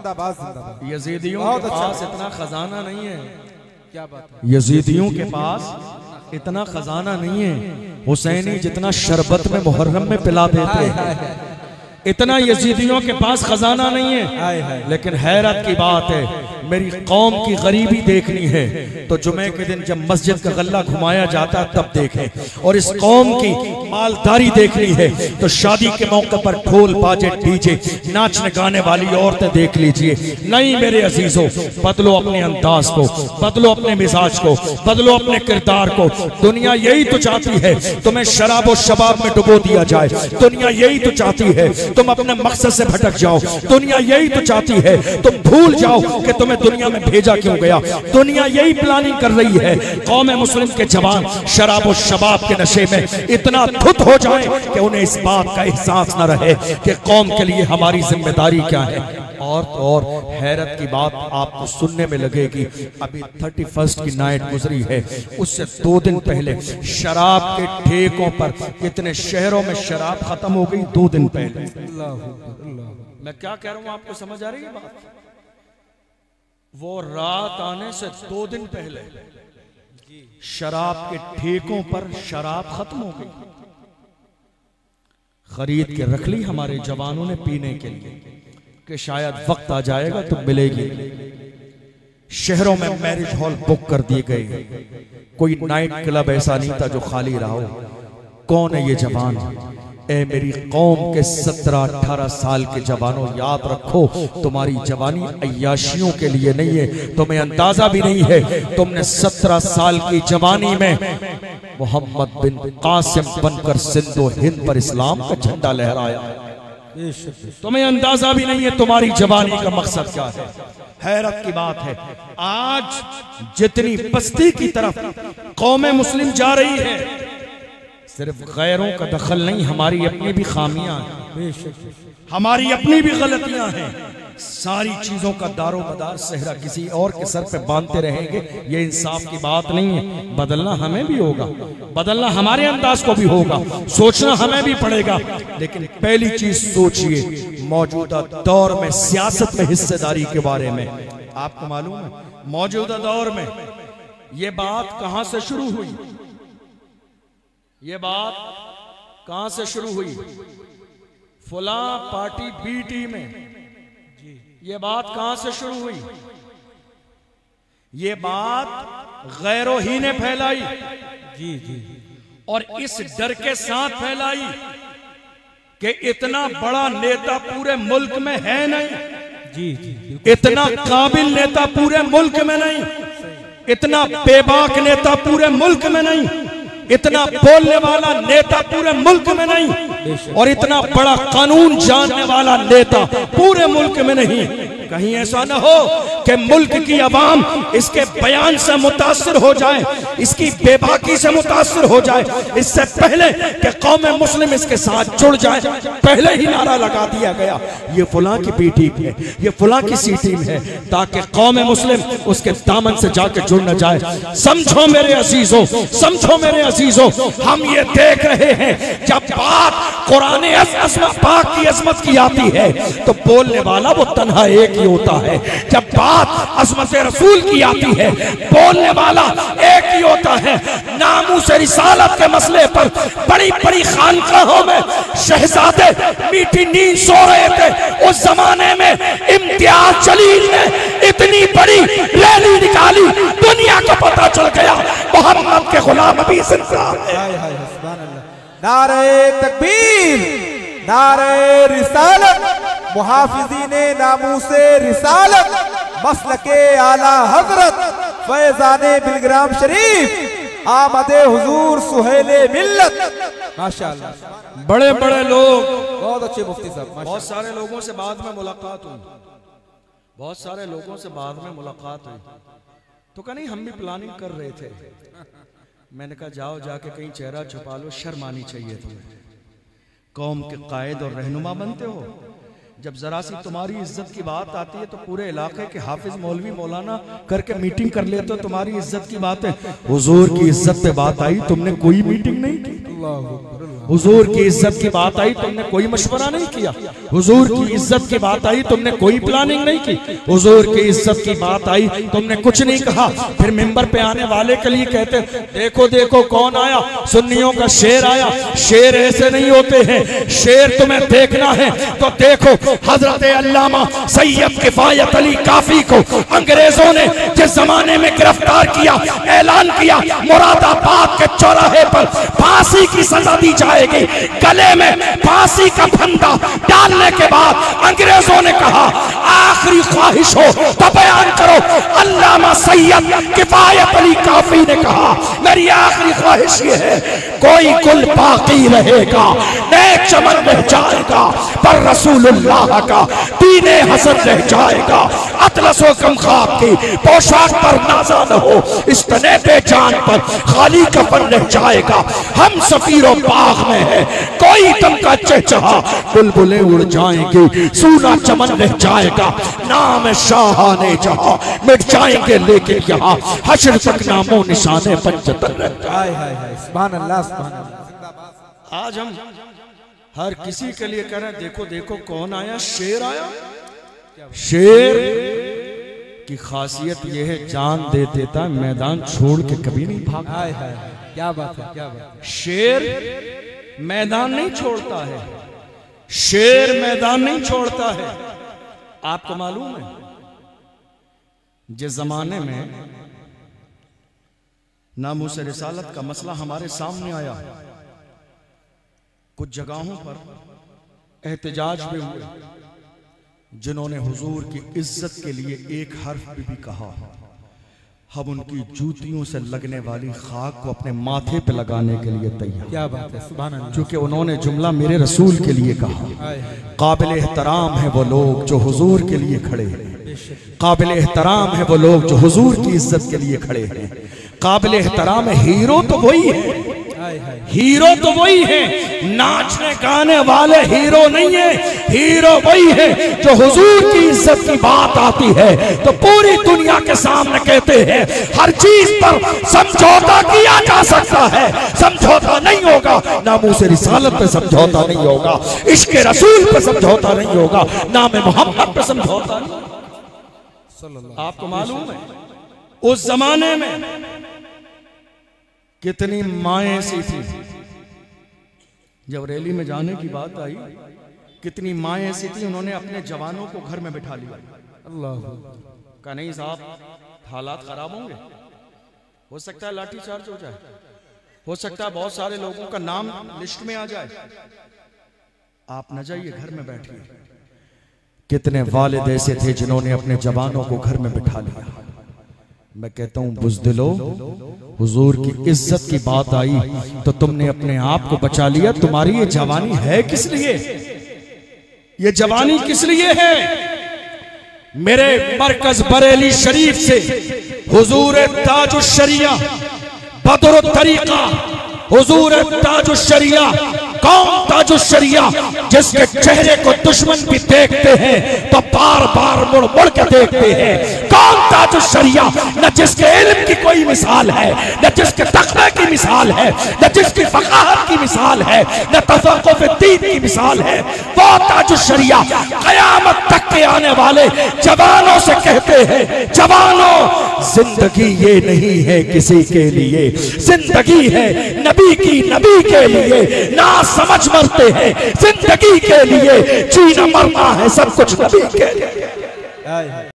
जिंदाबाद जिंदाबाद। यजीदियों के पास इतना खजाना नहीं है। क्या बात है? यजीदियों के पास इतना खजाना नहीं है हुसैनी जितना शरबत में मुहर्रम में पिला देते हैं, इतना यजीदियों के पास खजाना नहीं है। लेकिन हैरत की बात है, मेरी कौम की गरीबी देखनी है तो जुमे के दिन जब मस्जिद का गल्ला घुमाया जाता है तब देखें, और इस कौम की मालदारी देखनी है तो शादी के मौके पर ढोल बाजे डीजे नाचने गाने वाली औरतें देख लीजिए। नहीं मेरे अजीजों, बदलो अपने अंदाज को, बदलो अपने मिजाज को, बदलो अपने किरदार को। दुनिया यही तो चाहती है तुम्हें शराब और शबाब में डुबो दिया जाए, दुनिया यही तो चाहती है तुम अपने मकसद से भटक जाओ, दुनिया यही तो चाहती है तुम भूल जाओ कि तुम्हें दुनिया में भेजा क्यों गया। दुनिया यही प्लानिंग कर रही है कौम मुस्लिम के जवान शराब और शबाब के नशे में इतना धुत हो जाएं कि उन्हें इस बात का एहसास न रहे कि कौम के लिए हमारी जिम्मेदारी क्या है। और तो और हैरत की बात आपको सुनने में लगेगी, अभी 31 की नाइट गुजरी है, उससे 2 दिन पहले शराब के ठेकों पर कितने शहरों में शराब खत्म हो गई 2 दिन पहले। मैं क्या कह रहा हूं आपको समझ आ रही है बात? वो रात आने से 2 दिन पहले शराब के ठेकों पर शराब खत्म हो गई, खरीद के रख ली हमारे जवानों ने पीने के लिए कि शायद वक्त आ जाएगा तो मिलेगी। शहरों में मैरिज हॉल बुक कर दिए गए, कोई नाइट क्लब ऐसा नहीं था जो खाली रहा हो। कौन है ये जवान? ए मेरी कौम के 17-18 साल के जवानों, याद रखो तुम्हारी जवानी अय्याशियों के लिए नहीं है, तुम्हें अंदाजा भी नहीं है। तुमने 17 साल की जवानी में मोहम्मद बिन कासिम बनकर सिंधो हिंद पर इस्लाम का झंडा लहराया, तुम्हें अंदाजा भी नहीं है तुम्हारी जवानी का मकसद क्या है। हैरत की बात है, आज जितनी बस्ती की तरफ कौम मुस्लिम जा रही है, सिर्फ गैरों का दखल नहीं, हमारी अपनी भी खामियां हैं, हमारी अपनी भी गलतियां हैं। सारी चीजों का दारोमदार सेहरा किसी और के सर पे बांधते रहेंगे, ये इंसाफ की बात नहीं है। बदलना हमें भी होगा, बदलना हमारे अंदाज को भी होगा, सोचना हमें भी पड़ेगा। लेकिन पहली चीज सोचिए, मौजूदा दौर में सियासत में हिस्सेदारी के बारे में आपको मालूम है, मौजूदा दौर में ये बात कहां से शुरू हुई? ये बात कहां से शुरू हुई? फुला पार्टी बी टीम में। ये बात कहां से शुरू हुई? ये बात गैरों ही ने फैलाई, जी, और इस डर के साथ फैलाई कि इतना बड़ा नेता पूरे मुल्क में है नहीं, जी, इतना काबिल नेता पूरे मुल्क में नहीं, इतना बेबाक नेता पूरे मुल्क में नहीं, इतना बोलने वाला नेता पूरे मुल्क में नहीं, और इतना बड़ा कानून जानने वाला नेता पूरे मुल्क में नहीं। कहीं ऐसा न हो कि मुल्क की आवाम इसके बयान से मुतासिर हो जाए, इसकी बेबाकी से मुतासिर हो जाए, इससे पहले कि कौम मुस्लिम इसके साथ जुड़ जाए, पहले ही नारा लगा दिया गया ये फुला की बी टीम है, ये फुला की सी टीम है, ताकि कौम मुस्लिम उसके दामन से जाके जुड़ न जाए। समझो मेरे अजीजों, समझो मेरे अजीजों, हम ये देख रहे हैं जब बात कुरान पाक की अजमत की आती है तो बोलने वाला वो तन्हा एक ही होता है। जब बात अजमत रसूल की आती है बोलने वाला एक ही होता है। नामूस रिसालत के मसले पर बड़ी बड़ी खानकाहों में शहजादे मीठी नींद सो रहे थे। उस जमाने में इम्तियाज जलील ने इतनी बड़ी रैली निकाली, दुनिया को पता चल गया मोहम्मद के गुलाम अभी जिंदा है। नारे तकबीर, नारे रिसालत, मुहाफिज़ीने नामूसे रिसालत, मसलके आला हजरत फैज़ाने बिलग्राम शरीफ, आमदे हुजूर सुहेले मिल्लत। माशाअल्लाह, बड़े बड़े लोग, बहुत अच्छे मुफ्ती साहब, बहुत सारे लोगों से बाद में मुलाकात हुई, बहुत सारे लोगों से बाद में मुलाकात हुई, तो कहा नहीं हम भी प्लानिंग कर रहे थे। मैंने कहा जाओ जाके कहीं चेहरा छुपा लो, शर्म आनी चाहिए तुम्हें। कौम के कायद और रहनुमा बनते हो, जब जरा सी तुम्हारी इज्जत की बात आती है तो पूरे इलाके के हाफिज मौलवी मौलाना करके मीटिंग कर लेते हो, तुम्हारी इज्जत की बात है। हुजूर की इज्जत पे बात आई, तुमने कोई मीटिंग नहीं की। हुजूर की इज्जत की बात आई तुमने कोई मशवरा नहीं किया, हुजूर की इज्जत की बात आई तुमने कोई प्लानिंग नहीं की, हुजूर की इज्जत की बात आई तुमने कुछ नहीं कहा। फिर मिंबर पे आने वाले के लिए कहते देखो देखो कौन आया, सुन्नियों का शेर आया। शेर ऐसे नहीं होते हैं, शेर तुम्हें देखना है तो देखो हजरत अल्लामा सैयद किफायत अली काफी को अंग्रेजों ने जिस जमाने में गिरफ्तार किया, ऐलान किया मुरादाबाद के चौराहे पर फांसी की सजा दी जाएगी, गले में फांसी का फंदा डालने के बाद अंग्रेजों ने कहा आखिरी ख्वाहिश हो तो बयान करो। अल्लामा सैयद किफायत अली काफी ने कहा मेरी आखिरी ख्वाहिश ये है कोई कुल बाकी रहेगा, नेक चमन रह जाएगा, पर रसूलुल्लाह का दीने हसन रह जाएगा, अतलसो कमखाब की पोशाक पर नाजा न हो, इस तने पे जान पर खाली कफन रह जाएगा। हम सफीरों बाग में है, कोई दम का चहचहा, बुलबुलें उड़ जाएंगी, सूना चमन रह जाएगा, नाम शाहाने जहां मिट जाएंगे, लेकिन यहाँ हश्र तक नामो निशाने पंचतन रह जाएंगे। सुभान अल्लाह, सुभान अल्लाह। आज हम हर किसी के लिए कह रहे हैं देखो देखो कौन आया, शेर आया। शेर की खासियत यह है जान दे देता है, मैदान छोड़ के कभी नहीं भागता। क्या बात है, क्या बात है। शेर मैदान नहीं छोड़ता है, शेर मैदान नहीं छोड़ता है। आपको मालूम है जिस जमाने में नामूस रिसालत का मसला हमारे सामने आया, कुछ जगहों पर एहतजाज भी हुए, जिन्होंने हुजूर की इज्जत के लिए एक हर्फ भी कहा, हम उनकी जूतियों से लगने वाली खाक को अपने माथे पे लगाने के लिए तैयार। क्या बात है, सुभान अल्लाह। क्योंकि उन्होंने जुमला मेरे रसूल के लिए कहा। काबिल एहतराम है वो लोग जो हुजूर के लिए खड़े हैं, काबिल एहतराम है वो लोग जो हुजूर की इज्जत के लिए खड़े हैं, काबिल एहतराम है। हीरो तो वही है, हीरो तो वही है, नाचने गाने वाले हीरो नहीं है, हीरो वही है जो हुजूर की इज्जत की बात आती है तो पूरी दुनिया के सामने कहते हैं हर चीज पर समझौता किया जा सकता है, समझौता नहीं होगा, नामूस रिसालत पे समझौता नहीं होगा, इश्क रसूल पे समझौता नहीं होगा, नाम मोहम्मद पे समझौता नहीं। आपको मालूम है उस जमाने में कितनी माएं ऐसी थी, जब रैली में जाने की बात आई कितनी माएं ऐसी थी, उन्होंने अपने जवानों को घर में बिठा लिया। अल्लाह का नहीं साहब हालात खराब होंगे, हो सकता है लाठीचार्ज हो जाए, हो सकता है बहुत सारे लोगों का नाम लिस्ट में आ जाए, आप न जाइए, घर में बैठिए। कितने वालिद ऐसे थे जिन्होंने अपने जवानों को घर में बिठा लिया। मैं कहता हूं बुज़दिलो, हुजूर की इज्जत की बात आई तो तुमने अपने आप को बचा लिया। तुम्हारी ये जवानी है किस लिए, ये जवानी किस लिए है? मेरे मरकज बरेली शरीफ से हुजूर ताजुश शरिया बदरुत तरीका, हुजूर ताजुश शरिया, कौन ताजुश शरिया जिसके चेहरे को दुश्मन भी देखते हैं तो बार बार मुड़ मुड़ के देखते हैं। कौन ताजुश शरिया, न जिसके इल्म की कोई मिसाल है, न जिसके तक़वा की मिसाल है, न जिसकी फ़क़ाहत की मिसाल है, न तफ़क़्क़ुफ़ दीन की मिसाल है, वो ताजुश शरिया क़यामत तक के आने वाले जवानों से कहते हैं जवानों जिंदगी ये नहीं है किसी के लिए, जिंदगी है नबी की, नबी के लिए, ना समझ मरते हैं जिंदगी के लिए, जीना मरना है सब कुछ नबी के लिए।